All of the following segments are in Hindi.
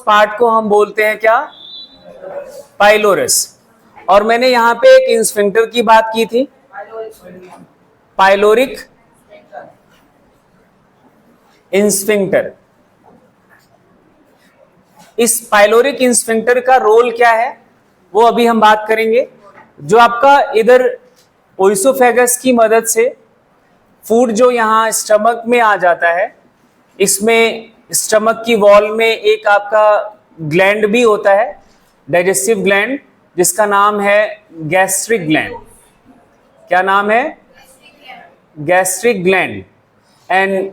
पार्ट को हम बोलते हैं क्या? पाइलोरस। और मैंने यहां पे एक स्फिंक्टर की बात की थी, पाइलोरिक स्फिंक्टर। इस पाइलोरिक स्फिंक्टर का रोल क्या है वो अभी हम बात करेंगे। जो आपका इधर ओइसोफेगस की मदद से फूड जो यहाँ स्टमक में आ जाता है, इसमें स्टमक की वॉल में एक आपका ग्लैंड भी होता है, डाइजेस्टिव ग्लैंड, जिसका नाम है गैस्ट्रिक ग्लैंड। क्या नाम है? Gastric gland. And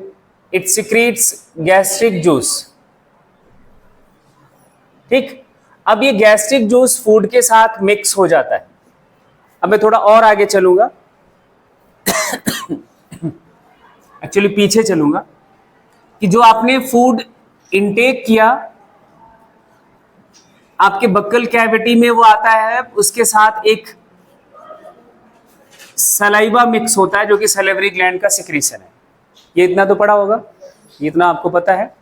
it secretes gastric juice. ठीक, अब ये गैस्ट्रिक जूस फूड के साथ मिक्स हो जाता है। अब मैं थोड़ा और आगे चलूंगा, एक्चुअली पीछे चलूंगा, कि जो आपने फूड इनटेक किया आपके बक्कल कैविटी में वो आता है, उसके साथ एक सलाइवा मिक्स होता है जो कि सलेवरी ग्लैंड का सिक्रीशन है। ये इतना तो पढ़ा होगा, ये इतना आपको पता है।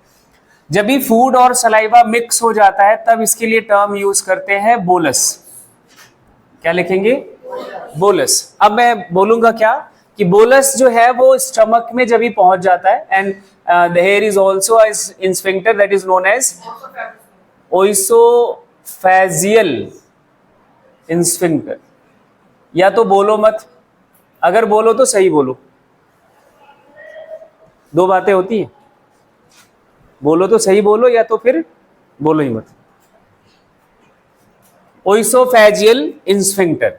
जब भी फूड और सलाइवा मिक्स हो जाता है तब इसके लिए टर्म यूज करते हैं बोलस। क्या लिखेंगे? बोलस। अब मैं बोलूंगा क्या कि बोलस जो है वो स्टमक में जब भी पहुंच जाता है, and there is also a sphincter that is known as oesophageal sphincter. या तो बोलो मत, अगर बोलो तो सही बोलो, दो बातें होती हैं, बोलो तो सही बोलो या तो फिर बोलो ही मत। ओइसोफेजियल स्फिंक्टर।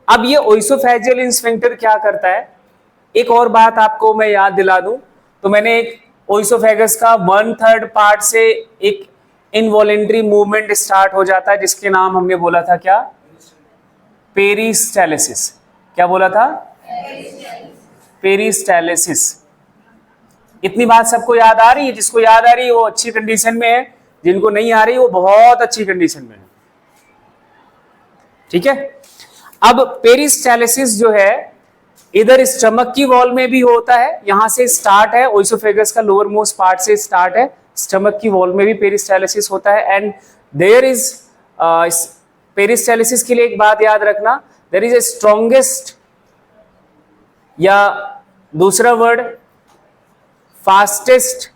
अब ये ओइसोफेजियल स्फिंक्टर क्या करता है, एक और बात आपको मैं याद दिला दूं, तो मैंने एक ओइसोफेगस का 1/3 पार्ट से एक इनवॉलेंट्री मूवमेंट स्टार्ट हो जाता है, जिसके नाम हमने बोला था क्या? पेरिस्टालिसिस। क्या बोला था? पेरिस्टालिसिस। इतनी बात सबको याद आ रही है? जिसको याद आ रही है वो अच्छी कंडीशन में है, जिनको नहीं आ रही वो बहुत अच्छी कंडीशन में है। ठीक है, अब पेरिस्टालिसिस जो है इधर स्टमक की वॉल में भी होता है, यहां से स्टार्ट है, ओइसोफेगस का लोअर मोस्ट पार्ट से स्टार्ट है, स्टमक की वॉल में भी पेरिस्टालिसिस होता है। एंड देयर इज पेरिस्टालिसिस के लिए एक बात याद रखना, देयर इज ए स्ट्रॉन्गेस्ट, या दूसरा वर्ड फास्टेस्ट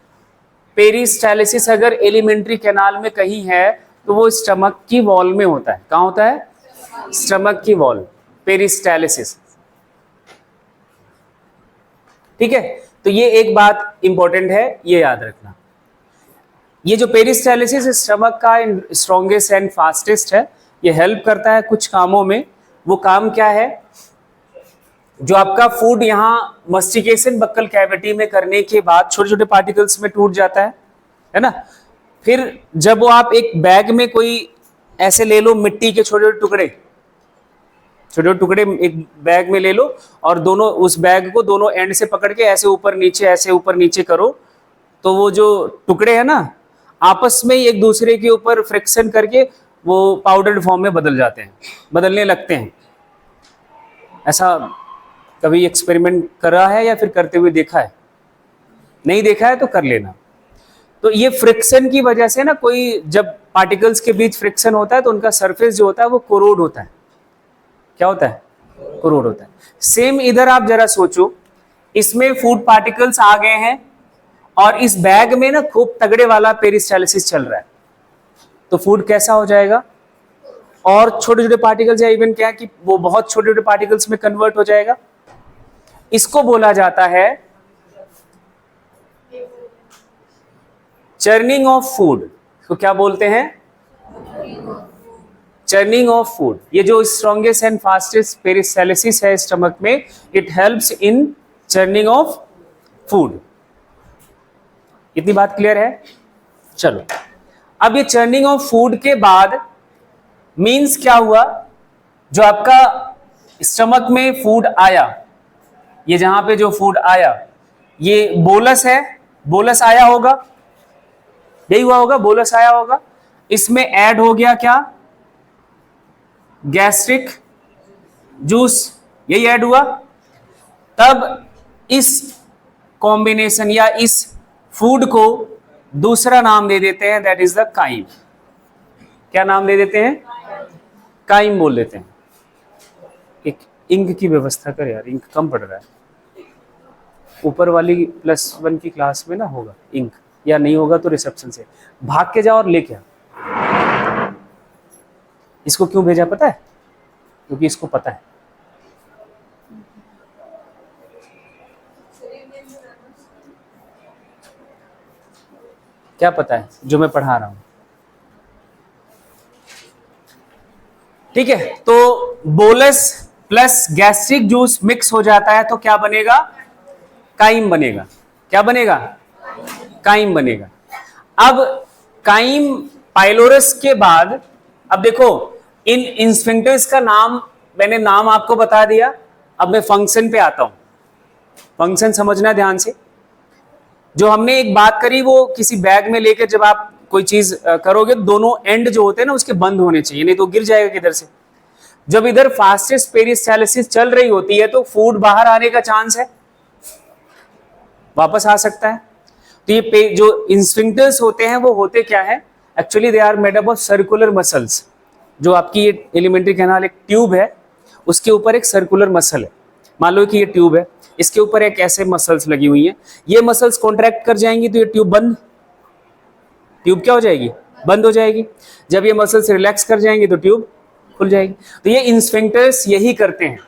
पेरिस्टालिसिस अगर एलिमेंट्री कैनाल में कहीं है तो वो स्टमक की वॉल में होता है। कहां होता है? स्टमक की वॉल, पेरिस्टालिसिस। ठीक है, तो ये एक बात इंपॉर्टेंट है, ये याद रखना। ये जो पेरिस्टालिसिस स्टमक का स्ट्रॉन्गेस्ट एंड फास्टेस्ट है, ये हेल्प करता है कुछ कामों में। वो काम क्या है? जो आपका फूड यहाँ मस्टिकेशन बक्कल कैविटी में करने के बाद छोटे छोटे पार्टिकल्स में टूट जाता है ना, फिर जब वो आप एक बैग में कोई ऐसे ले लो, मिट्टी के छोटे छोटे टुकड़े एक बैग में ले लो, और दोनों उस बैग को दोनों एंड से पकड़ के ऐसे ऊपर नीचे करो, तो वो जो टुकड़े हैं ना आपस में एक दूसरे के ऊपर फ्रिक्शन करके वो पाउडर्ड फॉर्म में बदलने लगते हैं। ऐसा कभी एक्सपेरिमेंट करा है या फिर करते हुए देखा है? नहीं देखा है तो कर लेना। तो ये फ्रिक्शन की वजह से ना, कोई जब पार्टिकल्स के बीच फ्रिक्शन होता है तो उनका सरफेस जो होता है वो कोरोड होता है। क्या होता है? कोरोड होता है। सेम इधर आप जरा सोचो, इसमें फूड पार्टिकल्स आ गए हैं और इस बैग में ना खूब तगड़े वाला पेरिस्टालिसिस चल रहा है, तो फूड कैसा हो जाएगा? और छोटे छोटे पार्टिकल्स, या इवन क्या कि वो बहुत छोटे छोटे पार्टिकल्स में कन्वर्ट हो जाएगा। इसको बोला जाता है चर्निंग ऑफ फूड। तो क्या बोलते हैं? Churning of food. ये जो स्ट्रॉन्गेस्ट एंड फास्टेस्ट पेरिस्टालिसिस है स्टमक में, it helps in churning of food. इतनी बात क्लियर है? चलो, अब ये चर्निंग ऑफ फूड के बाद मीन्स क्या हुआ? जो आपका स्टमक में फूड आया, ये जहां पे जो फूड आया, ये बोलस है, बोलस आया होगा, यही हुआ होगा, बोलस आया होगा। इसमें ऐड हो गया क्या? गैस्ट्रिक जूस, यही ऐड हुआ। तब इस कॉम्बिनेशन या इस फूड को दूसरा नाम दे देते हैं, दैट इज द काइम। क्या नाम दे देते हैं? काइम बोल देते हैं। एक इंक की व्यवस्था कर यार, इंक कम पड़ रहा है। ऊपर वाली +1 की क्लास में ना होगा इंक, या नहीं होगा तो रिसेप्शन से भाग के जाओ और लेके आ। इसको क्यों भेजा पता है? क्योंकि इसको पता है। क्या पता है? जो मैं पढ़ा रहा हूं। ठीक है, तो bolus plus gastric juice mix हो जाता है तो क्या बनेगा? काइम बनेगा। क्या बनेगा? काइम बनेगा। अब काइम पाइलोरस के बाद, अब देखो इन स्फिंक्टर्स का नाम, मैंने नाम आपको बता दिया। अब मैं फंक्शन पे आता हूं। फंक्शन समझना ध्यान से। जो हमने एक बात करी वो किसी बैग में लेकर जब आप कोई चीज करोगे, दोनों एंड जो होते हैं ना उसके बंद होने चाहिए, नहीं तो गिर जाएगा किधर से। जब इधर फास्टेस्ट पेरिस्टालिसिस चल रही होती है तो फूड बाहर आने का चांस है, वापस आ सकता है। तो ये जो स्फिंक्टर्स होते हैं वो होते क्या है? Actually they are made up of circular muscles. जो आपकी ये एलिमेंट्री कैनाल एक ट्यूब है, उसके ऊपर एक सर्कुलर मसल है। मान लो कि ये ट्यूब है, इसके ऊपर एक ऐसे मसल्स लगी हुई हैं। ये मसल्स कॉन्ट्रैक्ट कर जाएंगी तो ये ट्यूब ट्यूब क्या हो जाएगी? बंद हो जाएगी। जब ये मसल्स रिलैक्स कर जाएंगी तो ट्यूब खुल जाएगी। तो ये स्फिंक्टर्स यही करते हैं।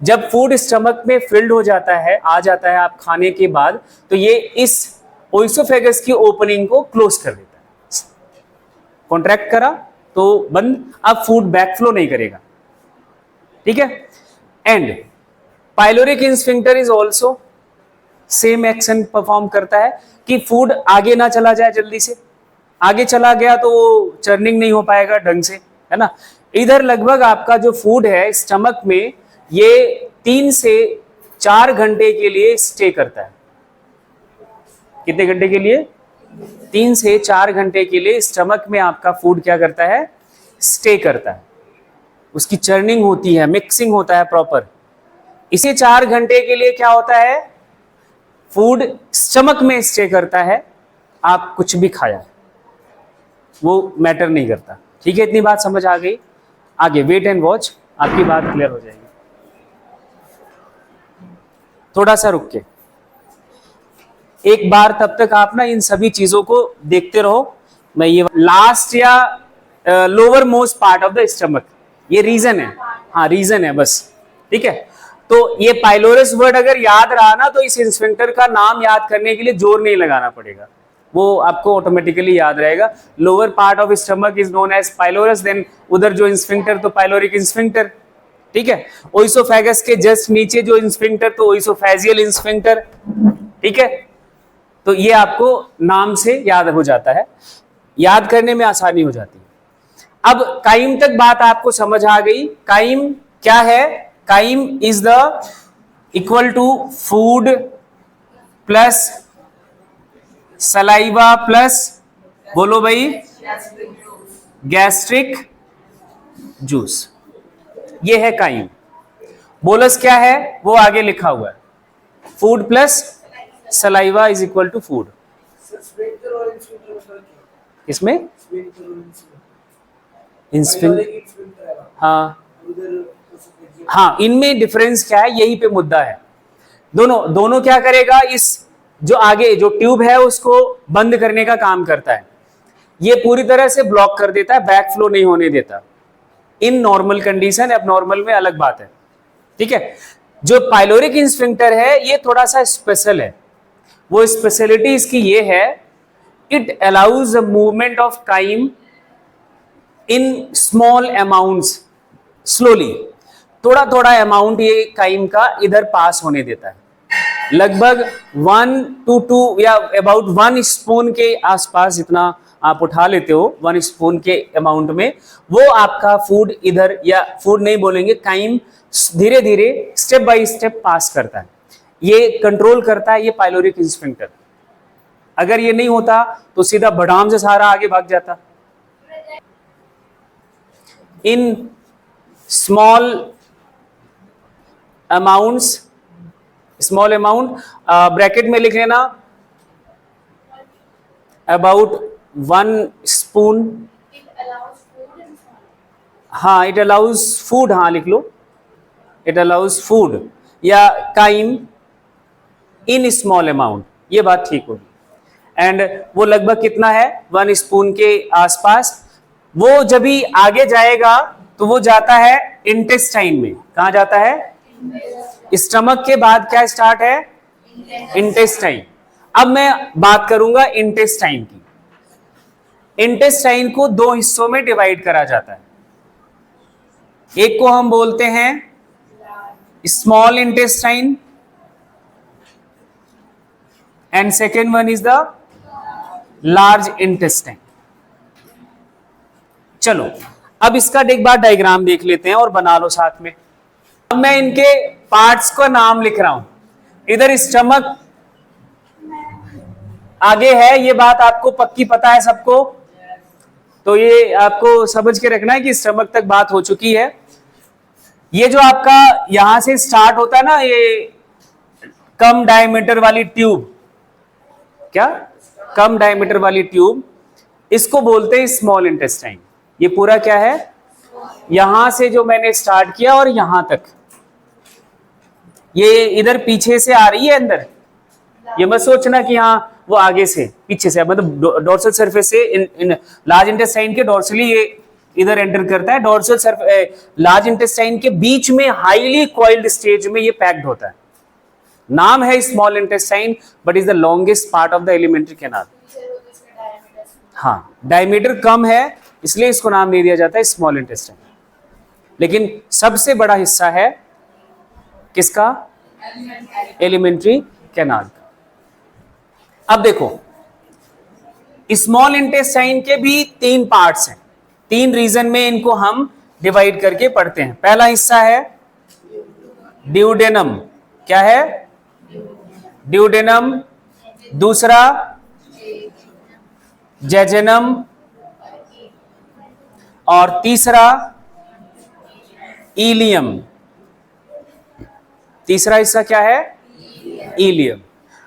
जब फूड स्टमक में फिल्ड हो जाता है, आ जाता है आप खाने के बाद, तो ये इस ओइसोफेगस की ओपनिंग को क्लोज कर देता है। कॉन्ट्रैक्ट करा तो बंद, अब फूड बैकफ्लो नहीं करेगा। ठीक है। And pyloric sphincter is also same action perform करता है कि फूड आगे ना चला जाए, जल्दी से आगे चला गया तो वो चर्निंग नहीं हो पाएगा ढंग से, है ना। इधर लगभग आपका जो फूड है स्टमक में, ये 3 से 4 घंटे के लिए स्टे करता है। कितने घंटे के लिए? 3 से 4 घंटे के लिए स्टमक में आपका फूड क्या करता है? स्टे करता है। उसकी चर्निंग होती है, मिक्सिंग होता है प्रॉपर। इसे 4 घंटे के लिए क्या होता है? फूड स्टमक में स्टे करता है। आप कुछ भी खाया वो मैटर नहीं करता। ठीक है, इतनी बात समझ आ गई। आगे वेट एंड वॉच, आपकी बात क्लियर हो जाएगी। थोड़ा सा रुक के एक बार, तब तक आप ना इन सभी चीजों को देखते रहो। मैं ये लास्ट या lower most part of the stomach, ये रीजन है। हाँ रीजन है बस। ठीक है, तो ये पाइलोरस वर्ड अगर याद रहा ना तो इस स्फिंक्टर का नाम याद करने के लिए जोर नहीं लगाना पड़ेगा, वो आपको ऑटोमेटिकली याद रहेगा। Lower part of stomach is known as pylorus, then उधर जो स्फिंक्टर तो पाइलोरिक स्फिंक्टर। ठीक है, ओइसोफेगस के जस्ट नीचे जो स्फिंक्टर तो ओइसोफेजियल स्फिंक्टर। ठीक है, तो ये आपको नाम से याद हो जाता है, याद करने में आसानी हो जाती है। अब काइम तक बात आपको समझ आ गई। काइम क्या है? Chyme is the equal to food plus saliva plus, बोलो भाई, गैस्ट्रिक जूस। ये है काइम। बोलस क्या है? वो आगे लिखा हुआ है, food plus saliva is equal to food. इसमें हाँ हाँ, इनमें डिफरेंस क्या है, यही पे मुद्दा है। दोनों क्या करेगा? इस जो आगे जो ट्यूब है उसको बंद करने का काम करता है। ये पूरी तरह से ब्लॉक कर देता है, बैक फ्लो नहीं होने देता इन नॉर्मल कंडीशन। अब नॉर्मल में अलग बात है। ठीक है, जो पाइलोरिक स्फिंक्टर है ये थोड़ा सा स्पेशल है। वो स्पेशलिटी इसकी ये है, it allows the movement of chyme in small amounts slowly. थोड़ा थोड़ा अमाउंट ये काइम का इधर पास होने देता है। लगभग 1 to 2 या अबाउट 1 स्पून के आसपास, जितना आप उठा लेते हो 1 स्पून के अमाउंट में, वो आपका फूड इधर, या फूड नहीं बोलेंगे, काइम धीरे धीरे स्टेप बाय स्टेप पास करता है। ये कंट्रोल करता है ये पाइलोरिक स्फिंक्टर। अगर ये नहीं होता तो सीधा बदाम से सारा आगे भाग जाता। इन small amounts, small amount bracket में लिख लेना, अबाउट 1 स्पून, हाँ इट अलाउज फूड, हाँ लिख लो, इट अलाउज फूड या काइम इन स्मॉल अमाउंट, ये बात ठीक होगी। एंड वो लगभग कितना है, 1 स्पून के आसपास। वो जब भी आगे जाएगा तो वो जाता है इंटेस्टाइन में। कहा जाता है? स्टमक के बाद क्या स्टार्ट है? इंटेस्टाइन। अब मैं बात करूंगा इंटेस्टाइन की। इंटेस्टाइन को 2 हिस्सों में डिवाइड करा जाता है। एक को हम बोलते हैं small intestine and second one is the large intestine. चलो अब इसका एक बार डायग्राम देख लेते हैं और बना लो साथ में। अब मैं इनके पार्ट्स का नाम लिख रहा हूं। इधर स्टमक आगे है, ये बात आपको पक्की पता है सबको, तो ये आपको समझ के रखना है कि स्टमक तक बात हो चुकी है। ये जो आपका यहां से स्टार्ट होता है ना, ये कम डायमीटर वाली ट्यूब, क्या कम डायमीटर वाली ट्यूब, इसको बोलते हैं स्मॉल इंटेस्टाइन। ये पूरा क्या है, यहां से जो मैंने स्टार्ट किया और यहां तक, ये इधर पीछे से आ रही है अंदर। ये मत सोचना कि हाँ वो आगे से पीछे से, मतलब डोर्सल सरफेस से इन लार्ज इंटेस्टाइन के डोर्सली ये इधर एंटर करता है। डोर्सल लार्ज इंटेस्टाइन के बीच में हाईली कॉइल्ड स्टेज में ये पैक्ड होता है। नाम है small intestine but is the longest part of the alimentary canal. हाँ डायमीटर कम है इसलिए इसको नाम दे दिया जाता है स्मॉल इंटेस्टाइन। लेकिन सबसे बड़ा हिस्सा है किसका? एलिमेंट्री कैनाल का। अब देखो स्मॉल इंटेस्टाइन के भी 3 पार्ट्स हैं। 3 रीजन में इनको हम डिवाइड करके पढ़ते हैं। पहला हिस्सा है ड्यूडेनम। क्या है? ड्यूडेनम। दूसरा जेजेनम और तीसरा इलियम। तीसरा हिस्सा क्या है? इलियम।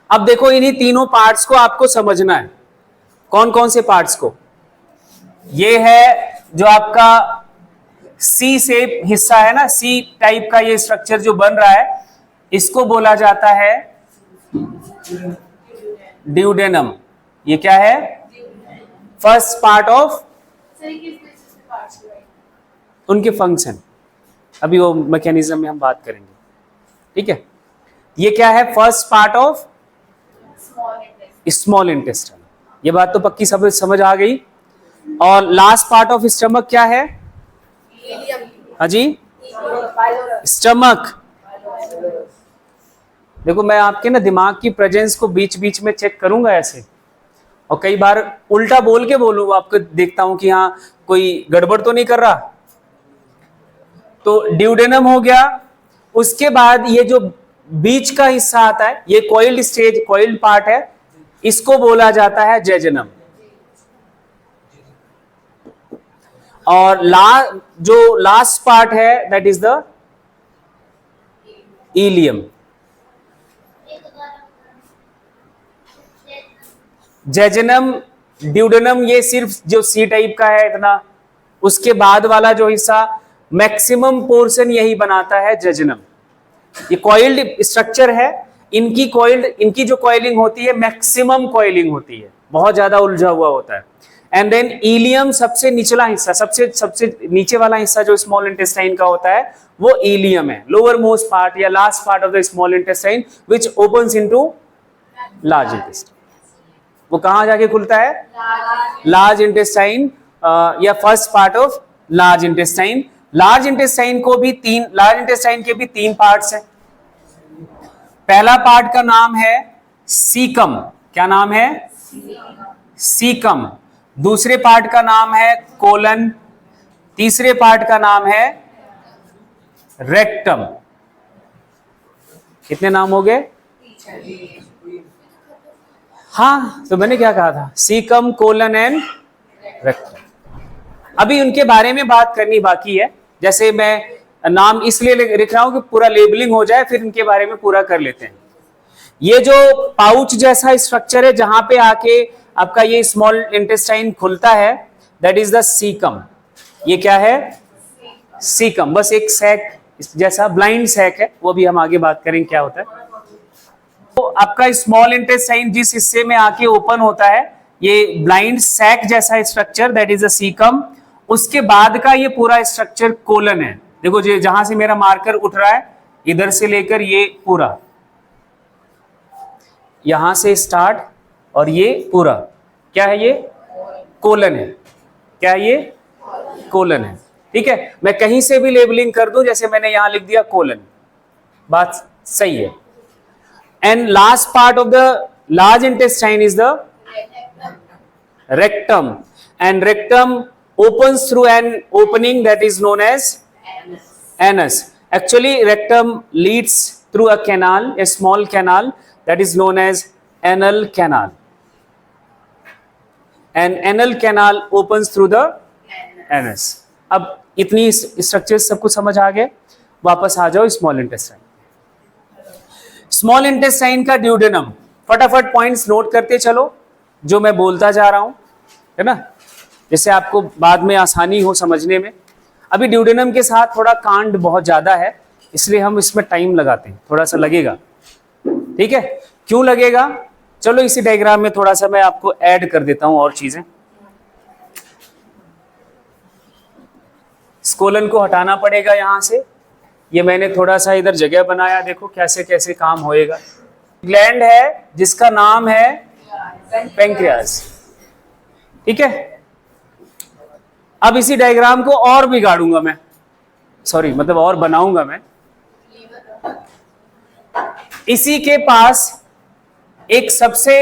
अब देखो इन्हीं तीनों पार्ट्स को आपको समझना है। कौन कौन से पार्ट्स को? ये है जो आपका सी शेप हिस्सा है ना, सी टाइप का ये स्ट्रक्चर जो बन रहा है, इसको बोला जाता है ड्यूडेनम। ये क्या है? फर्स्ट पार्ट ऑफ उनके फंक्शन, अभी वो मैकेनिज्म में हम बात करेंगे, ठीक है। ये क्या है? First part of small intestine. ये बात तो पक्की सब समझ आ गई। और लास्ट पार्ट ऑफ स्टमक क्या है? हाँ जी, स्टमक। देखो मैं आपके ना दिमाग की प्रेजेंस को बीच बीच में चेक करूंगा ऐसे, और कई बार उल्टा बोल के बोलूंगा आपको, देखता हूं कि हाँ कोई गड़बड़ तो नहीं कर रहा। तो ड्यूडेनम हो गया। उसके बाद ये जो बीच का हिस्सा आता है, ये कॉइल्ड स्टेज, कॉइल्ड पार्ट है, इसको बोला जाता है जेजेनम। और जो लास्ट पार्ट है that is the ilium. Jejunum, duodenum ये सिर्फ जो सी टाइप का है इतना, उसके बाद वाला जो हिस्सा मैक्सिमम पोर्शन यही बनाता है जेजेनम। ये कॉइल्ड स्ट्रक्चर है, इनकी जो कॉइलिंग होती है मैक्सिमम कॉइलिंग होती है, बहुत ज्यादा उलझा हुआ होता है। एंड देन इलियम सबसे निचला हिस्सा, सबसे नीचे वाला हिस्सा जो स्मॉल इंटेस्टाइन का होता है वो इलियम है, लोअर मोस्ट पार्ट या last part of the small intestine which opens into large intestine. वो कहां जाके खुलता है? लार्ज इंटेस्टाइन या first part of large intestine. Large intestine के भी 3 पार्ट्स हैं। पहला पार्ट का नाम है सीकम। क्या नाम है? सीकम। दूसरे पार्ट का नाम है कोलन। तीसरे पार्ट का नाम है रेक्टम। कितने नाम हो गए? हाँ, तो मैंने क्या कहा था? Caecum, colon and rectum. अभी उनके बारे में बात करनी बाकी है। जैसे मैं नाम इसलिए लिख रहा हूं कि पूरा लेबलिंग हो जाए, फिर इनके बारे में पूरा कर लेते हैं। ये जो पाउच जैसा स्ट्रक्चर है, जहां पे आके आपका ये स्मॉल इंटेस्टाइन खुलता है, दैट इज द सीकम। ये क्या है? सीकम। बस एक सैक जैसा ब्लाइंड सैक है, वो भी हम आगे बात करेंगे क्या होता है। तो आपका स्मॉल इंटेस्टाइन जिस हिस्से में आके ओपन होता है, ये ब्लाइंड सैक जैसा structure, that is a caecum. उसके बाद का ये पूरा स्ट्रक्चर कोलन है। देखो जो जहां से मेरा मार्कर उठ रहा है, इधर से लेकर ये पूरा, यहां से स्टार्ट और ये पूरा क्या है? ये कोलन है। क्या है? ये कोलन है। ठीक है, मैं कहीं से भी लेबलिंग कर दूं, जैसे मैंने यहां लिख दिया कोलन, बात सही है। And last part of the large intestine is the rectum, and rectum opens through an opening that is known as anus. Actually rectum leads through a canal, a small canal that is known as anal canal, and anal canal opens through the anus. अब इतनी स्ट्रक्चर सबको समझ आ गए? वापस आ जाओ स्मॉल इंटेस्टाइन। स्मॉल इंटेस्टाइन का ड्यूडेनम, फटाफट पॉइंट्स नोट करते चलो जो मैं बोलता जा रहा हूं, है ना, जिससे आपको बाद में आसानी हो समझने में। अभी ड्यूडेनम के साथ थोड़ा कांड बहुत ज्यादा है, इसलिए हम इसमें टाइम लगाते हैं, थोड़ा सा लगेगा। ठीक है, क्यों लगेगा? चलो इसी डायग्राम में थोड़ा सा मैं आपको ऐड कर देता हूं और चीजें। कोलन को हटाना पड़ेगा यहां से, ये मैंने थोड़ा सा इधर जगह बनाया, देखो कैसे कैसे काम होएगा। ग्लैंड है जिसका नाम है पैंक्रियास। ठीक है, अब इसी डायग्राम को और बिगाड़ूंगा मैं, सॉरी मतलब और बनाऊंगा मैं। इसी के पास एक सबसे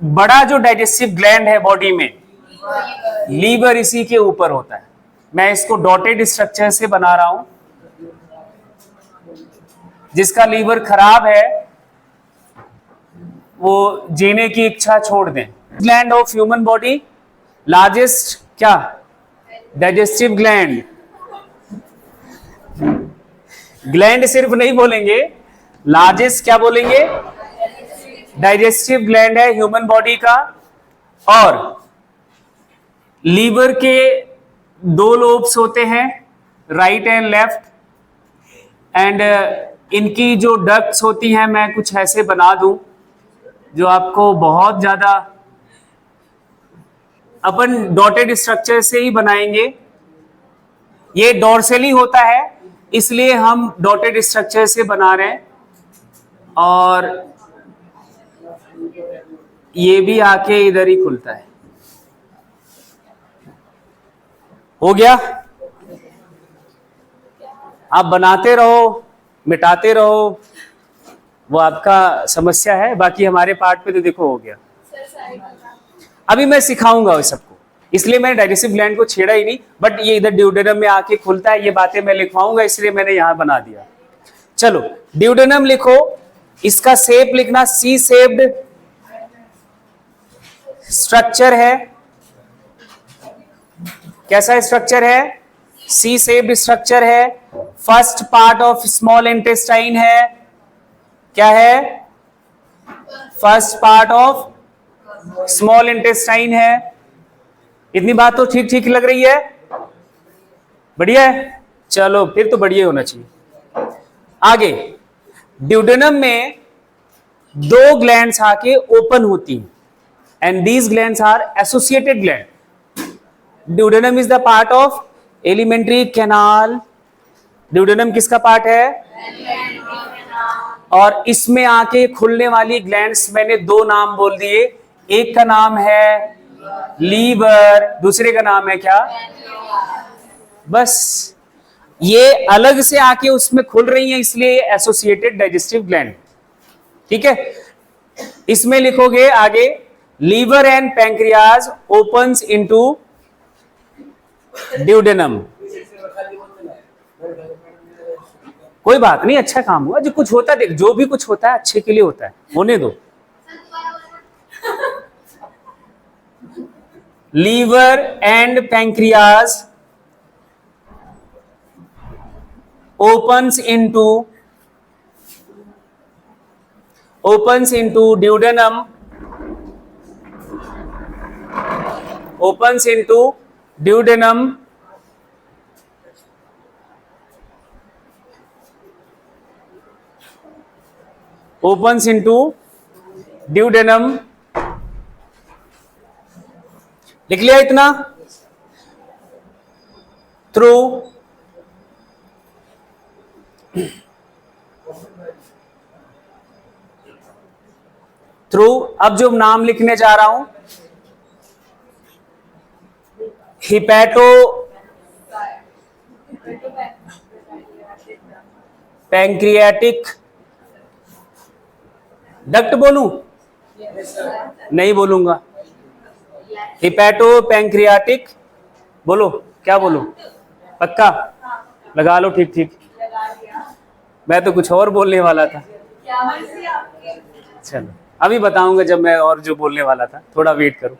बड़ा जो डाइजेस्टिव ग्लैंड है बॉडी में, लीवर इसी के ऊपर होता है। मैं इसको डॉटेड स्ट्रक्चर से बना रहा हूं। जिसका लीवर खराब है वो जीने की इच्छा छोड़ दें। Gland of human body, largest क्या? Digestive gland. ग्लैंड सिर्फ नहीं बोलेंगे, लार्जेस्ट क्या बोलेंगे? डाइजेस्टिव ग्लैंड है ह्यूमन बॉडी का। और लीवर के दो लोब्स होते हैं, राइट एंड लेफ्ट, एंड इनकी जो डक्ट्स होती हैं, मैं कुछ ऐसे बना दूं जो आपको बहुत ज्यादा, अपन डॉटेड स्ट्रक्चर से ही बनाएंगे। ये डोर्सली होता है इसलिए हम डॉटेड स्ट्रक्चर से बना रहे हैं, और ये भी आके इधर ही खुलता है। हो गया? आप बनाते रहो, मिटाते रहो, वो आपका समस्या है। बाकी हमारे पार्ट पे तो देखो हो गया। अभी मैं सिखाऊंगा उस सबको, इसलिए मैंने डाइजेस्टिव ग्लैंड को छेड़ा ही नहीं, बट ये इधर ड्यूडेनम में आके खुलता है, ये बातें मैं लिखवाऊंगा, इसलिए मैंने यहां बना दिया। चलो ड्यूडेनम लिखो, इसका शेप लिखना, सी शेप्ड स्ट्रक्चर है। कैसा स्ट्रक्चर है? सी शेप्ड स्ट्रक्चर है। First part of small intestine है। क्या है? First part of small intestine है। इतनी बात तो ठीक ठीक लग रही है? बढ़िया है, चलो फिर तो बढ़िया होना चाहिए। आगे ड्यूडेनम में दो ग्लैंड्स आके ओपन होती हैं, and these glands are associated gland. Duodenum is the part of alimentary canal. Duodenum किसका पार्ट है? और इसमें आके खुलने वाली ग्लैंड्स मैंने दो नाम बोल दिए, एक का नाम है लीवर, दूसरे का नाम है क्या? बस ये अलग से आके उसमें खुल रही हैं, इसलिए एसोसिएटेड डाइजेस्टिव ग्लैंड। ठीक है, इसमें लिखोगे आगे, liver and pancreas opens into duodenum. कोई बात नहीं, अच्छा काम हुआ। जो कुछ होता है, देख जो भी कुछ होता है अच्छे के लिए होता है, होने दो। Liver and pancreas opens into duodenum opens into duodenum, opens into duodenum. लिख लिया इतना? थ्रू अब जो नाम लिखने जा रहा हूं, हिपैटो पैंक्रियाटिक डक्ट बोलूं? नहीं बोलूंगा, हिपैटो पैंक्रियाटिक बोलो, क्या बोलूं? पक्का लगा लो, ठीक ठीक। मैं तो कुछ और बोलने वाला था। चलो अभी बताऊंगा जब मैं और जो बोलने वाला था, थोड़ा वेट करो।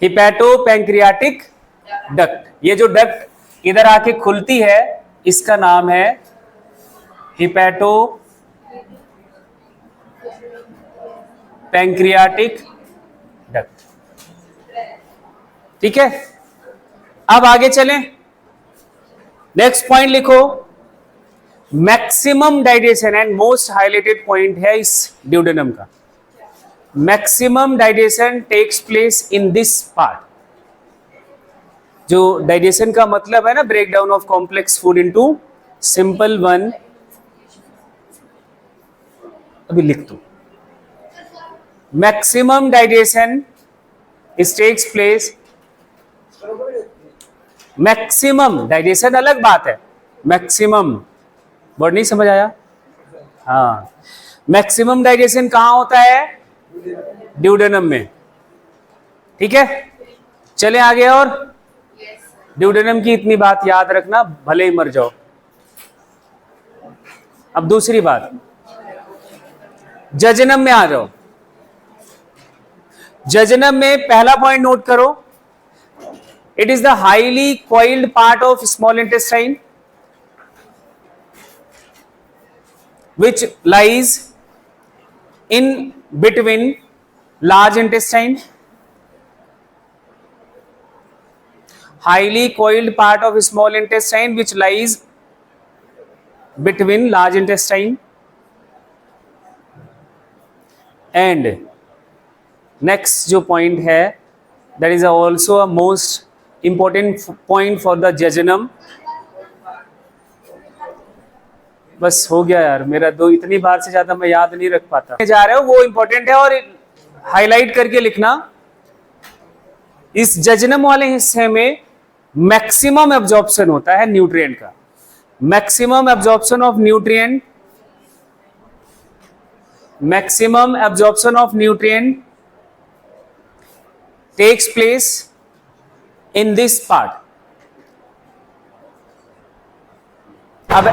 हिपैटो पैंक्रियाटिक डक्ट, ये जो डक्ट इधर आके खुलती है इसका नाम है हिपैटो पैंक्रियाटिक डक्ट। ठीक है, अब आगे चलें। नेक्स्ट पॉइंट लिखो, maximum digestion and most highlighted point है इस ड्यूडेनम का। Maximum digestion takes place in this part. जो डाइजेशन का मतलब है ना, break down of complex food into simple one. अभी लिख दो, maximum digestion is takes place. Maximum digestion अलग बात है, मैक्सिमम वर्ड नहीं समझ आया? हाँ, मैक्सिमम डाइजेशन कहां होता है? ड्यूडेनम में। ठीक है, चले आगे। और ड्यूडेनम की इतनी बात याद रखना, भले ही मर जाओ। अब दूसरी बात, जजनम में आ जाओ। जजनम में पहला पॉइंट नोट करो, it is the highly coiled part of small intestine which lies in between large intestine. Highly coiled part of small intestine which lies between large intestine. And next जो point है, that is also a most important point for the jejunum. बस हो गया यार, मेरा दो इतनी बार से ज्यादा मैं याद नहीं रख पाता। जा रहे हो वो इंपॉर्टेंट है, और हाईलाइट करके लिखना। इस जजनम वाले हिस्से में मैक्सिमम एब्जॉर्प्शन होता है न्यूट्रिएंट का। Maximum absorption of nutrient, maximum absorption of nutrient takes place in this part. अब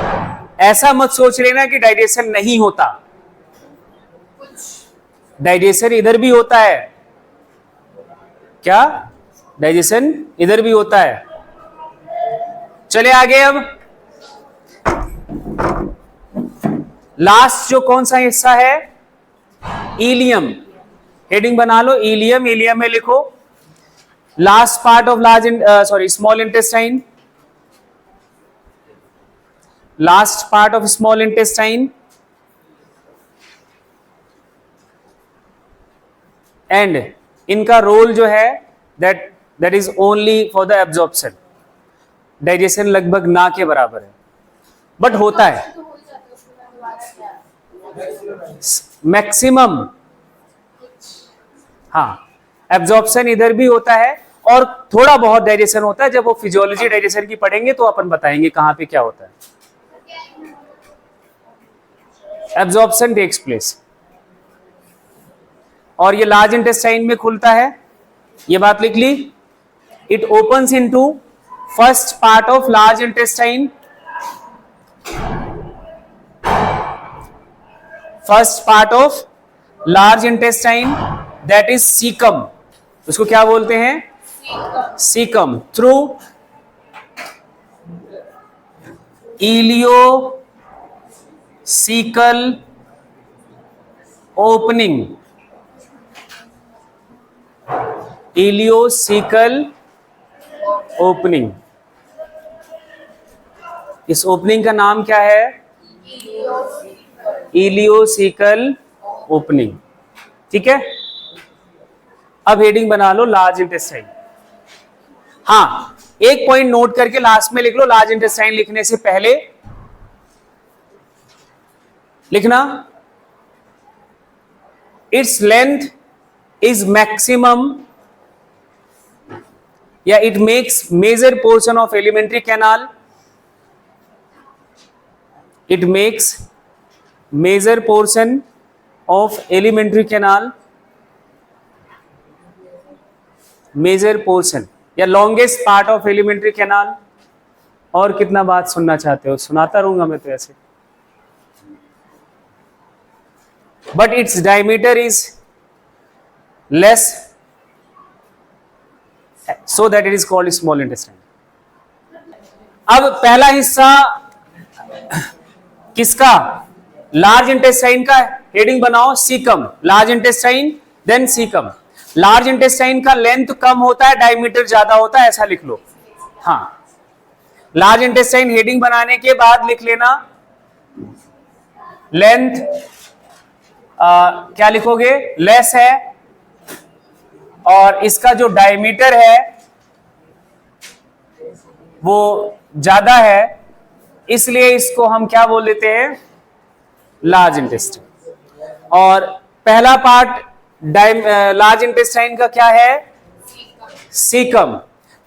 ऐसा मत सोच लेना कि डाइजेशन नहीं होता, डाइजेशन इधर भी होता है। क्या? डाइजेशन इधर भी होता है। चले आगे। अब लास्ट जो कौन सा हिस्सा है? इलियम। हेडिंग बना लो, इलियम। इलियम में लिखो last part of small intestine, last part of small intestine, and इनका रोल जो है that is only for the absorption. Digestion लगभग ना के बराबर है, बट होता है। मैक्सिमम, हाँ, एब्जॉर्प्शन इधर भी होता है और थोड़ा बहुत डाइजेशन होता है। जब वो फिजियोलॉजी डाइजेशन की पढ़ेंगे तो अपन बताएंगे कहां पे क्या होता है। एब्जॉर्प्शन टेक्स प्लेस, और ये लार्ज इंटेस्टाइन में खुलता है, ये बात लिख ली। It opens into first part of large intestine, first part of large intestine, that is caecum. उसको क्या बोलते हैं? Caecum. Through ileocaecal opening, ileocaecal opening. इस ओपनिंग का नाम क्या है? Ileocaecal opening. ठीक है, अब हेडिंग बना लो लार्ज इंटेस्टाइन। हाँ, एक पॉइंट नोट करके लास्ट में लिख लो, लार्ज इंटेस्टाइन लिखने से पहले लिखना इट्स लेंथ इज मैक्सिमम, या it makes major portion of alimentary canal, it makes major portion of alimentary canal, major portion या longest part of alimentary canal. और कितना बात सुनना चाहते हो? सुनाता रहूंगा मैं तो ऐसे। But its diameter is less, so that it is called small intestine. अब पहला हिस्सा किसका? लार्ज इंटेस्टाइन का। हेडिंग बनाओ caecum, large intestine then caecum. Large intestine का लेंथ कम होता है, डायमीटर ज्यादा होता है, ऐसा लिख लो। हाँ, लार्ज इंटेस्टाइन हेडिंग बनाने के बाद लिख लेना लेंथ क्या लिखोगे? लेस है, और इसका जो डायमीटर है वो ज्यादा है, इसलिए इसको हम क्या बोल देते हैं? Large intestine. और पहला पार्ट लार्ज इंटेस्टाइन का क्या है? सीकम।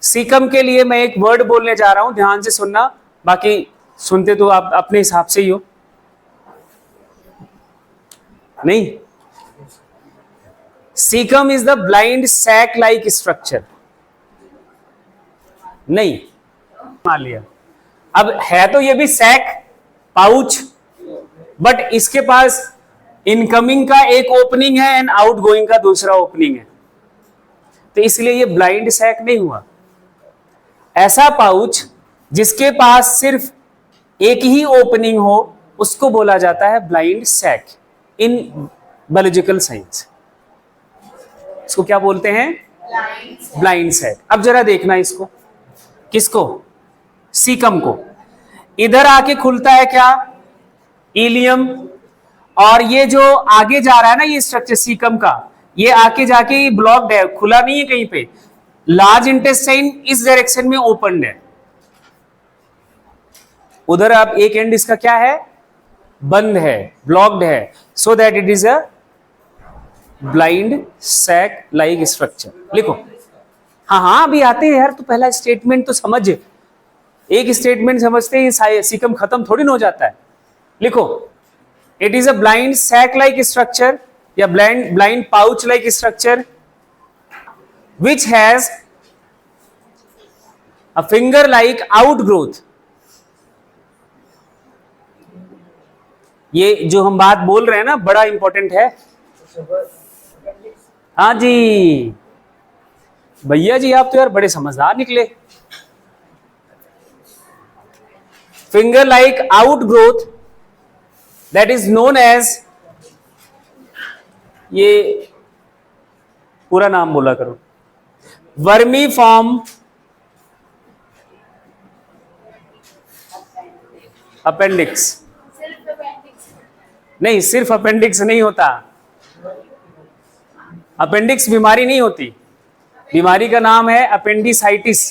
सीकम के लिए मैं एक वर्ड बोलने जा रहा हूं, ध्यान से सुनना, बाकी सुनते तो आप अपने हिसाब से ही हो। नहीं, caecum is the blind sac like structure. नहीं मान लिया, अब है तो ये भी सैक पाउच, बट इसके पास इनकमिंग का एक ओपनिंग है एंड आउटगोइंग का दूसरा ओपनिंग है, तो इसलिए ये ब्लाइंड सैक नहीं हुआ। ऐसा पाउच जिसके पास सिर्फ एक ही ओपनिंग हो उसको बोला जाता है blind sac in biological science. इसको क्या बोलते हैं? Blind sac. अब जरा देखना इसको, किसको? सीकम को। इधर आके खुलता है क्या? इलियम। और ये जो आगे जा रहा है ना, ये स्ट्रक्चर सीकम का, ये आके जाके ये ब्लॉक्ड है, खुला नहीं है कहीं पे। लार्ज इंटेस्टाइन इस डायरेक्शन में ओपन है, उधर अब एक एंड इसका क्या है? बंद है, ब्लॉक्ड है, so that it is a blind sac like structure. लिखो। हाँ हाँ, अभी आते हैं यार, तो पहला स्टेटमेंट तो समझ। एक स्टेटमेंट समझते ही सीकम खत्म थोड़ी ना हो जाता है। लिखो, it is a blind sac like structure या blind pouch like structure which has a finger like outgrowth। ये जो हम बात बोल रहे हैं ना, बड़ा इंपॉर्टेंट है। हाँ जी भैया जी, आप तो यार बड़े समझदार निकले। Finger like outgrowth, that is known as, ये पूरा नाम बोला करो, वर्मीफॉर्म अपेंडिक्स। नहीं, सिर्फ अपेंडिक्स नहीं होता। अपेंडिक्स बीमारी नहीं होती, बीमारी का नाम है अपेंडिसाइटिस।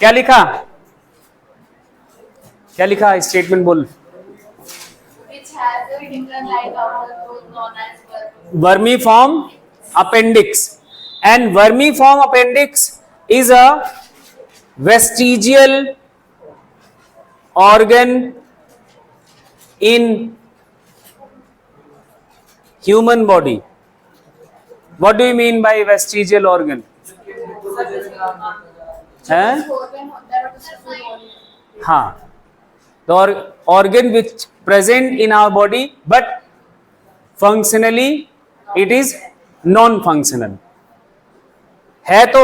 क्या लिखा? क्या लिखा? स्टेटमेंट बोल। Vermiform appendix, and vermiform appendix is a vestigial organ in human body. What do you mean by vestigial organ? हाँ, the organ which present in our body but functionally it is non-functional है तो,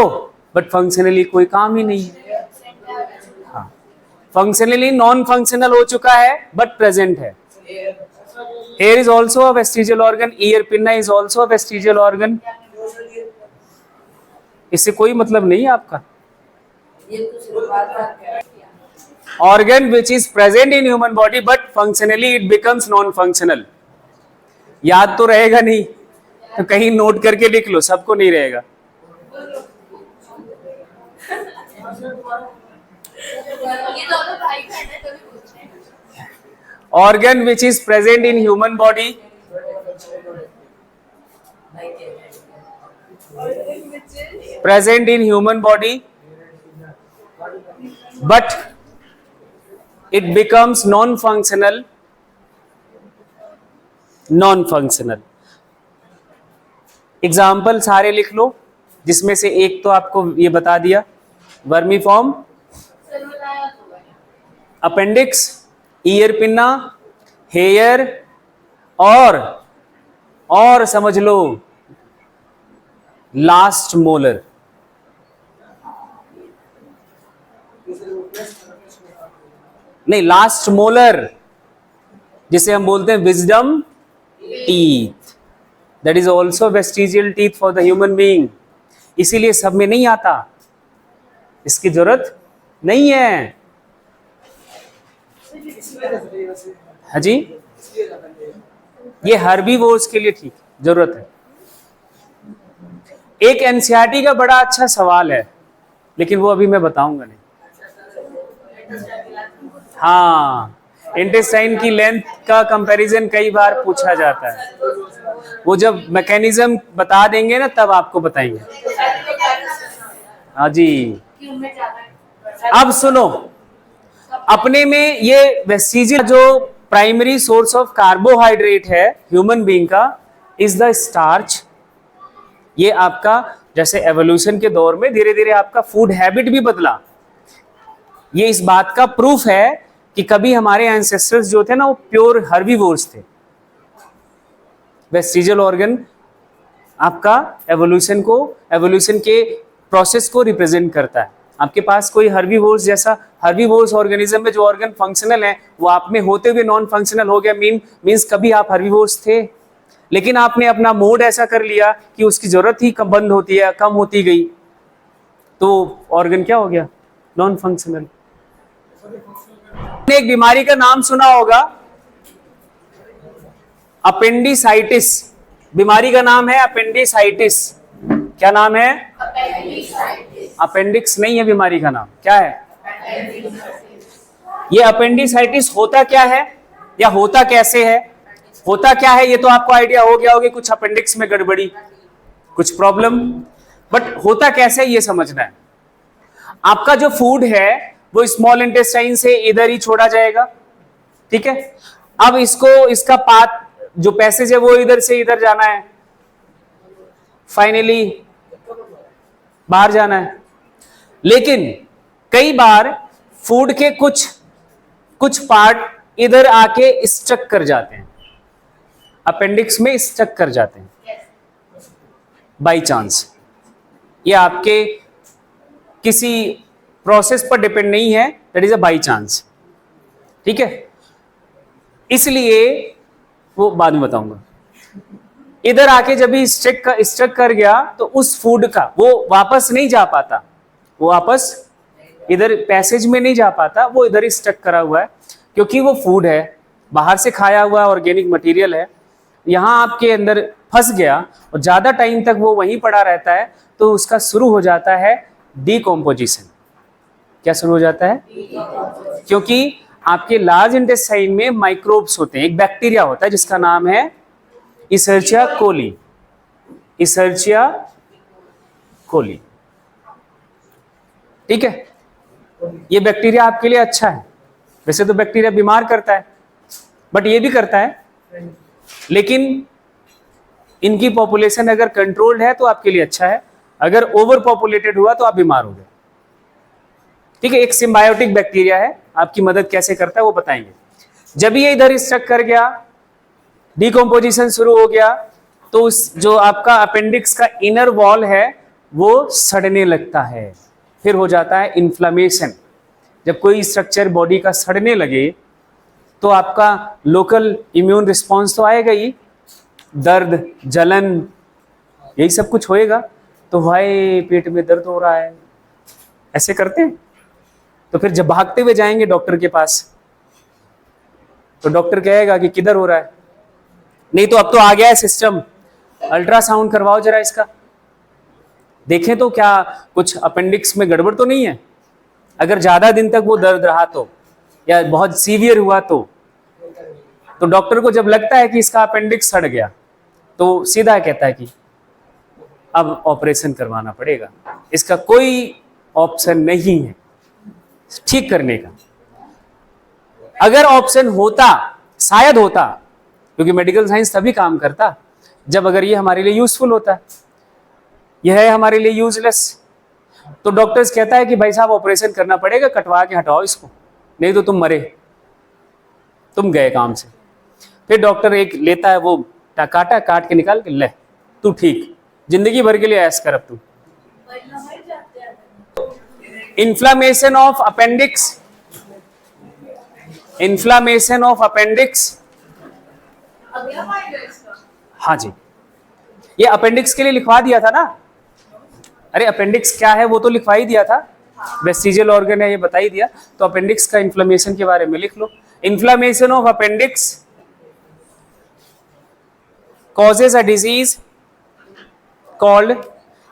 but functionally कोई काम ही नहीं है। हाँ, functionally non-functional हो चुका है but present है। Here is also a vestigial organ, ear pinna is also a vestigial organ. इससे कोई मतलब नहीं है आपका। Organ which is present in human body but functionally it becomes non functional. याद तो रहेगा नहीं तो कहीं नोट करके लिख लो, सबको नहीं रहेगा। Organ which is present in human body but it becomes non-functional example सारे लिख लो, जिसमें से एक तो आपको ये बता दिया, vermiform, appendix, ear pinna, hair, और समझ लो लास्ट मोलर। नहीं, लास्ट मोलर जिसे हम बोलते हैं wisdom teeth, that is also vestigial teeth for the human being. इसीलिए सब में नहीं आता, इसकी जरूरत नहीं है। हाँ जी, ये हर्बीवोर्स के लिए ठीक जरूरत है। एक एनसीईआरटी का बड़ा अच्छा सवाल है, लेकिन वो अभी मैं बताऊंगा नहीं। हाँ, इंटेस्टाइन की लेंथ का कंपैरिजन कई बार पूछा जाता है, वो जब मैकेनिज्म बता देंगे ना तब आपको बताएंगे। हाँ जी, अब सुनो, अपने में ये वेस्टिजियल जो प्राइमरी सोर्स ऑफ कार्बोहाइड्रेट है ह्यूमन बीइंग का इज द स्टार्च। ये आपका जैसे एवोल्यूशन के दौर में धीरे धीरे आपका फूड हैबिट भी बदला। ये इस बात का प्रूफ है कि कभी हमारे एंसेस्टर्स जो थे ना वो प्योर हर्बीवोर्स थे। वेस्टिजियल ऑर्गन आपका एवोल्यूशन के प्रोसेस को रिप्रेजेंट करता है। आपके पास कोई हर्बीवोर्स जैसा हर्बीवोर्स ऑर्गेनिज्म में जो ऑर्गन फंक्शनल है वो आप में होते हुए नॉन फंक्शनल हो गया, मीन्स कभी आप हर्बीवोर्स थे, लेकिन आपने अपना मोड ऐसा कर लिया कि उसकी जरूरत ही बंद होती है, कम होती गई, तो ऑर्गन क्या हो गया? Non functional. एक बीमारी का नाम सुना होगा, अपेंडिसाइटिस। बीमारी का नाम है अपेंडिसाइटिस। क्या नाम है? अपेंडिक्स नहीं है बीमारी का नाम, क्या है? ये अपेंडिसाइटिस होता क्या है या होता कैसे है? होता क्या है ये तो आपको आइडिया हो गया होगा, कुछ अपेंडिक्स में गड़बड़ी, कुछ प्रॉब्लम, बट होता कैसे ये समझना है। आपका जो फूड है वो स्मॉल इंटेस्टाइन से इधर ही छोड़ा जाएगा, ठीक है। अब इसका पाथ जो पैसेज है वो इधर से इधर जाना है, फाइनली बाहर जाना है। लेकिन कई बार फूड के कुछ पार्ट इधर आके स्टक कर जाते हैं, अपेंडिक्स में स्टक कर जाते हैं बाय चांस। ये आपके किसी प्रोसेस पर डिपेंड नहीं है, that is a by chance, ठीक है। इसलिए वो बाद में बताऊंगा। इधर आके जब भी स्टक कर गया तो उस फूड का वो वापस नहीं जा पाता, वो वापस इधर पैसेज में नहीं जा पाता, वो इधर ही स्टक करा हुआ है, क्योंकि वो फूड है, बाहर से खाया हुआ ऑर्गेनिक मटेरियल है, यहाँ आपके अंदर फंस गया और ज्यादा टाइम तक वो वहीं पड़ा रहता है, तो उसका शुरू हो जाता है डिकम्पोजिशन। क्या शुरू हो जाता है? क्योंकि आपके लार्ज इंटेस्टाइन में माइक्रोब्स होते हैं, एक बैक्टीरिया होता है जिसका नाम है इशर्चिया कोली। इशर्चिया कोली, ठीक है। ये बैक्टीरिया आपके लिए अच्छा है, वैसे तो बैक्टीरिया बीमार करता है बट ये भी करता है, लेकिन इनकी पॉपुलेशन अगर कंट्रोल्ड है तो आपके लिए अच्छा है, अगर ओवर पॉपुलेटेड हुआ तो आप बीमार हो गए, ठीक है। एक सिम्बायोटिक बैक्टीरिया है, आपकी मदद कैसे करता है वो बताएंगे। जब ये इधर स्टक कर गया, डिकम्पोजिशन शुरू हो गया, तो उस जो आपका अपेंडिक्स का इनर वॉल है वो सड़ने लगता है, फिर हो जाता है इन्फ्लेमेशन। जब कोई स्ट्रक्चर बॉडी का सड़ने लगे तो आपका लोकल इम्यून रिस्पॉन्स तो आएगा ही, दर्द, जलन, यही सब कुछ होएगा। तो भाई पेट में दर्द हो रहा है, ऐसे करते हैं। तो फिर जब भागते हुए जाएंगे डॉक्टर के पास, तो डॉक्टर कहेगा कि किधर हो रहा है। नहीं तो अब तो आ गया है सिस्टम, अल्ट्रासाउंड करवाओ जरा इसका, देखें तो क्या कुछ अपेंडिक्स में गड़बड़ तो नहीं है। अगर ज्यादा दिन तक वो दर्द रहा तो, या बहुत सीवियर हुआ तो डॉक्टर को जब लगता है कि इसका अपेंडिक्स सड़ गया, तो सीधा कहता है कि अब ऑपरेशन करवाना पड़ेगा, इसका कोई ऑप्शन नहीं है ठीक करने का। अगर ऑप्शन होता, शायद होता, क्योंकि मेडिकल साइंस तभी काम करता जब अगर ये हमारे लिए यूजफुल होता, यह है हमारे लिए यूजलेस। तो डॉक्टर्स कहता है कि भाई साहब ऑपरेशन करना पड़ेगा, कटवा के हटाओ इसको, नहीं तो तुम मरे, तुम गए काम से। फिर डॉक्टर एक लेता है, वो काटा, काट के निकाल के, ले तू ठीक, जिंदगी भर के लिए ऐश कर अब तू। Inflammation of appendix, inflammation of appendix, हाँ जी, ये अपेंडिक्स के लिए लिखवा दिया था ना। अरे अपेंडिक्स क्या है वो तो लिखवा ही दिया था, वेस्टिजियल ऑर्गन है ये बता ही दिया। तो अपेंडिक्स का इन्फ्लेमेशन के बारे में लिख लो। Inflammation of appendix causes a disease called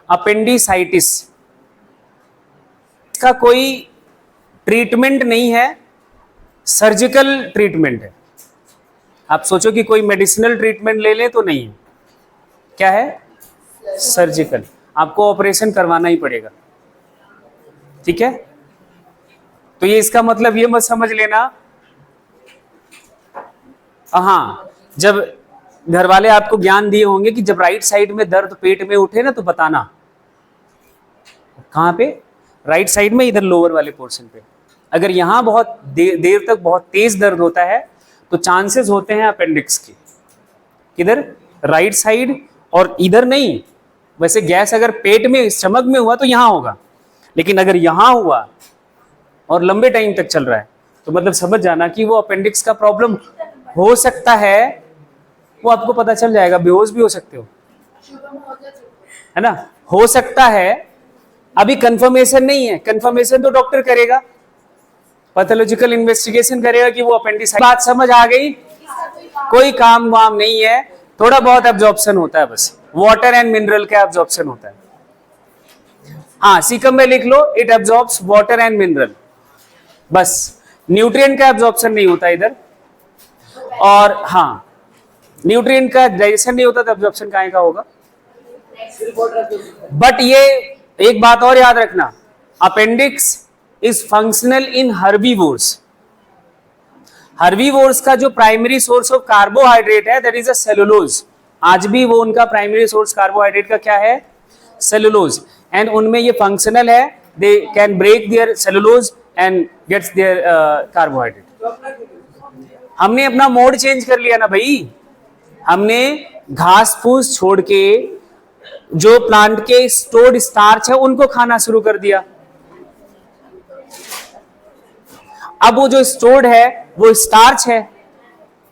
appendicitis। इसका कोई ट्रीटमेंट नहीं है, सर्जिकल ट्रीटमेंट है। आप सोचो कि कोई मेडिसिनल ट्रीटमेंट ले ले तो नहीं है, क्या है, सर्जिकल, आपको ऑपरेशन करवाना ही पड़ेगा, ठीक है। तो ये इसका मतलब ये मत समझ लेना, हाँ, जब घर वाले आपको ज्ञान दिए होंगे कि जब राइट साइड में दर्द पेट में उठे ना तो बताना, कहाँ पे, राइट साइड में, इधर लोअर वाले पोर्शन पे। अगर यहां बहुत देर तक बहुत तेज दर्द होता है तो चांसेस होते हैं अपेंडिक्स के, किधर, राइट साइड, और इधर नहीं। वैसे गैस अगर पेट में, स्टमक में हुआ तो यहां होगा, लेकिन अगर यहां हुआ और लंबे टाइम तक चल रहा है तो मतलब समझ जाना कि वो अपेंडिक्स का प्रॉब्लम हो सकता है। वो आपको पता चल जाएगा, बेहोश भी हो सकते हो, है ना, हो सकता है। अभी कंफर्मेशन नहीं है, कंफर्मेशन तो डॉक्टर करेगा, पैथोलॉजिकल इन्वेस्टिगेशन करेगा कि वो अपेंडिसाइटिस। बात समझ आ गई, कोई काम वाम नहीं है, थोड़ा बहुत एब्जॉर्प्शन होता है बस, वाटर एंड मिनरल का एब्जॉर्प्शन होता है। हाँ, सीकम में लिख लो, it absorbs water and mineral, बस न्यूट्रिएंट का एब्जॉर्प्शन नहीं होता इधर। और हाँ, न्यूट्रिएंट का डाइजेशन नहीं होता तो एब्जॉर्प्शन काहे का होगा। बट ये एक बात और याद रखना, appendix is functional in herbivores. Herbivores का जो प्राइमरी सोर्स ऑफ कार्बोहाइड्रेट है दैट इज अ सेलुलोज। आज भी वो उनका प्राइमरी सोर्स कार्बोहाइड्रेट का क्या है, सेलुलोज। एंड उनमें ये फंक्शनल है, they can break their cellulose and gets their carbohydrate. हमने अपना मोड चेंज कर लिया ना भाई, हमने घास फूस छोड़ के जो प्लांट के स्टोर्ड स्टार्च है उनको खाना शुरू कर दिया। अब वो जो स्टोर्ड है वो स्टार्च है,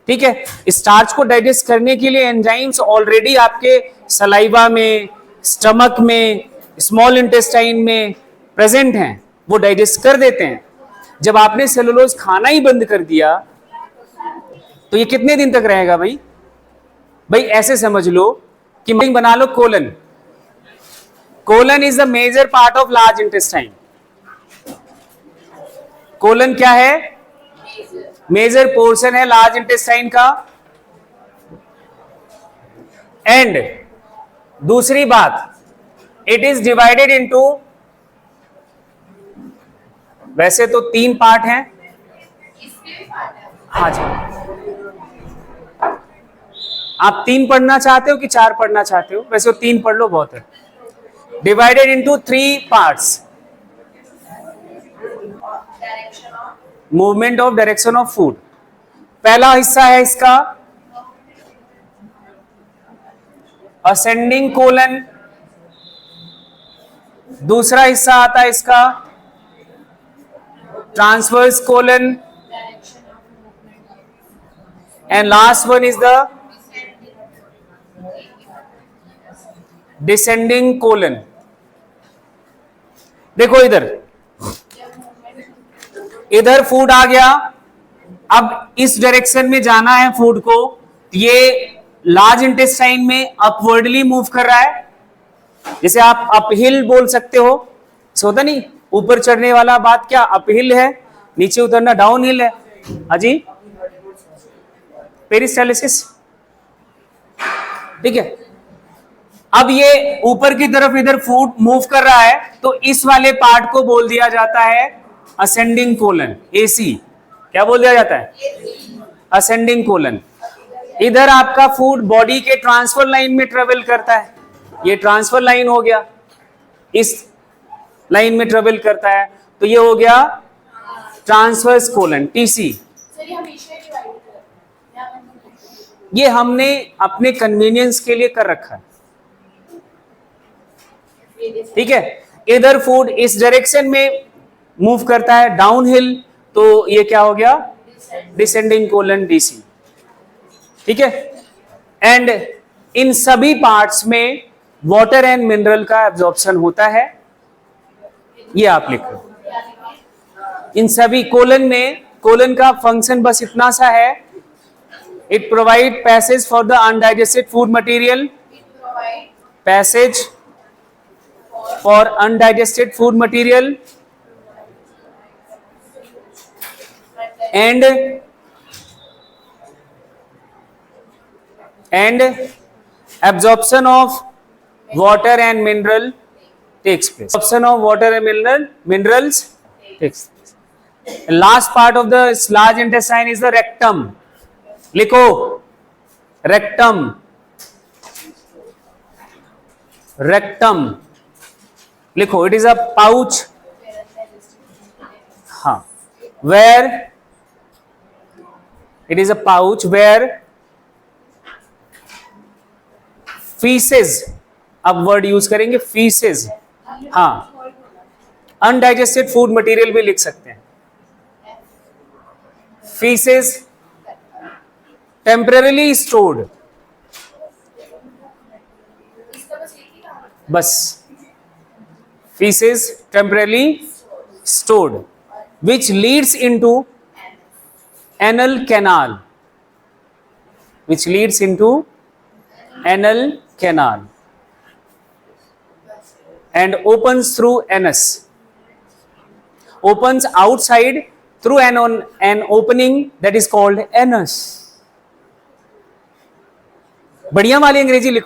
ठीक है। स्टार्च को डाइजेस्ट करने के लिए एंजाइम्स ऑलरेडी आपके सलाइवा में, स्टमक में, स्मॉल इंटेस्टाइन में प्रेजेंट हैं, वो डाइजेस्ट कर देते हैं। जब आपने सेलुलोज खाना ही बंद कर दिया तो ये कितने दिन तक रहेगा भाई। भाई ऐसे समझ लो कि बना लो colon, colon is the major part of large intestine. Colon क्या है, मेजर पोर्शन है लार्ज इंटेस्टाइन का। एंड दूसरी बात, इट इज डिवाइडेड इनटू, वैसे तो 3 पार्ट हैं, हाँ जी। आप 3 पढ़ना चाहते हो कि 4 पढ़ना चाहते हो, वैसे 3 पढ़ लो बहुत है। Divided into 3 parts, movement of direction of food. पहला हिस्सा है इसका असेंडिंग कोलन, दूसरा हिस्सा आता है इसका transverse colon, and last one is the descending colon. देखो इधर फूड आ गया, अब इस डायरेक्शन में जाना है फूड को, ये लार्ज इंटेस्टाइन में अपवर्डली मूव कर रहा है, जैसे आप अपहिल बोल सकते हो, होता नहीं, ऊपर चढ़ने वाला बात क्या अपहिल है, नीचे उतरना डाउन हिल है। अजी पेरिस्टालिसिस, ठीक है। अब ये ऊपर की तरफ इधर फूड मूव कर रहा है, तो इस वाले पार्ट को बोल दिया जाता है असेंडिंग कोलन, एसी। क्या बोल दिया जाता है? Ascending colon. इधर आपका फूड बॉडी के ट्रांसफर लाइन में ट्रेवल करता है, ये ट्रांसफर लाइन हो गया, इस लाइन में ट्रेवल करता है, तो ये हो गया ट्रांसवर्स कोलन, टीसी। ये हमने अपने कन्वीनियंस के लिए कर रखा है, ठीक है। इधर फूड इस डायरेक्शन में मूव करता है डाउन हिल, तो ये क्या हो गया? डिसेंडिंग कोलन, डीसी, ठीक है। एंड इन सभी पार्ट्स में वाटर एंड मिनरल का एब्जॉर्प्शन होता है, ये आप लिखो। इन सभी कोलन में, कोलन का फंक्शन बस इतना सा है, it provide passage for the undigested food material, passage for undigested food material and absorption of water and mineral takes place. Absorption of water and minerals takes place. And last part of the large intestine is the rectum. लिखो rectum, rectum लिखो, it is a pouch, हाँ, where it is a pouch where feces, अब वर्ड यूज करेंगे feces, हाँ, अनडाइजेस्टेड फूड मटेरियल भी लिख सकते हैं। feces टेम्पररीली स्टोर्ड, बस feces temporarily stored, which leads into anal canal, which leads into anal canal and opens through anus, opens outside through an opening that is called anus। बढ़िया वाली अंग्रेजी लिखो।